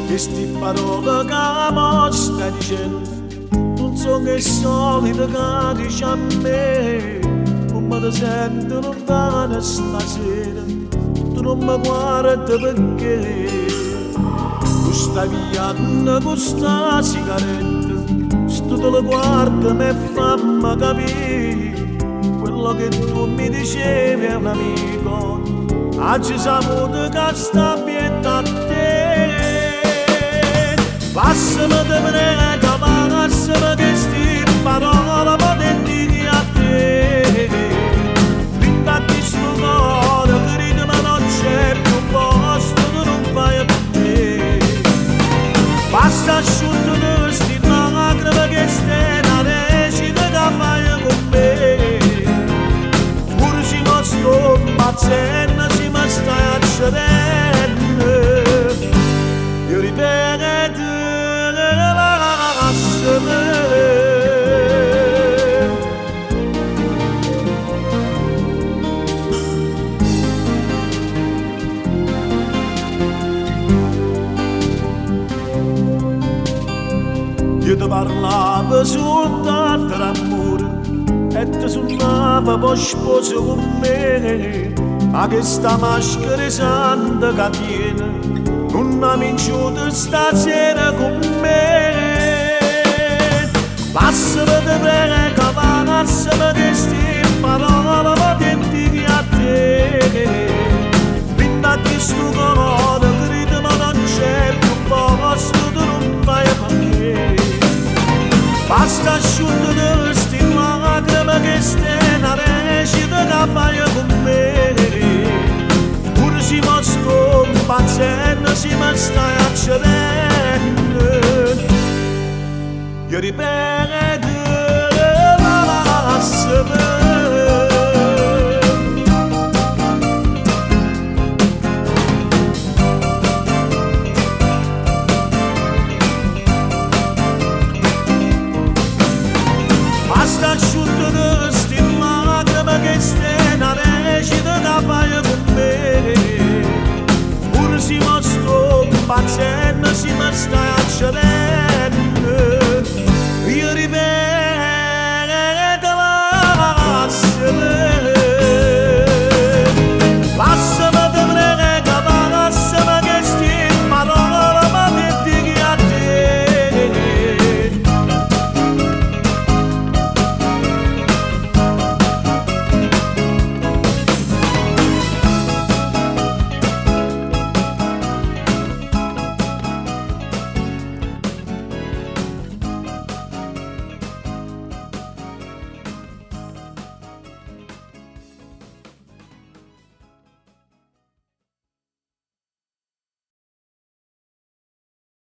Queste parole che mo stai dicendo non so che solito che dici a me, come ti senti lontana stasera, tu non mi guardi perché tu stai pigliando questa sigaretta, se tu te la guardi mi fammi capire quello che tu mi dicevi è un amico, oggi saputo che sta bene a te. Passami te prego, passami queste parole potenti a te. Finta a questo cuore che ride ma non c'è più posto, tu non fai per me. Basta asciutto queste lacrime che stai una recita che fai con me. Pure se mi sto impazzendo, se mi stai accedendo, io ripeto io ti parlavo soltanto d'amore e ti suonava poi sposo con me, ma che sta maschera santa che tiene non ha vinciuto stasera con me. Passami te prego, passami queste parole potenti a te. Finta a questo cuore che ride ma non c'è più posto, tu non fai per me. Basta asciutto queste lacrime che stai una recita che fai con me. Pure se mi sto impazzendo, se mi stai accedendo, io ripeto passami. Basta asciutto queste lacrime che stai una recita che fai con me. Pure se mi sto impazzendo, se mi stai accedendo, io ripeto passami.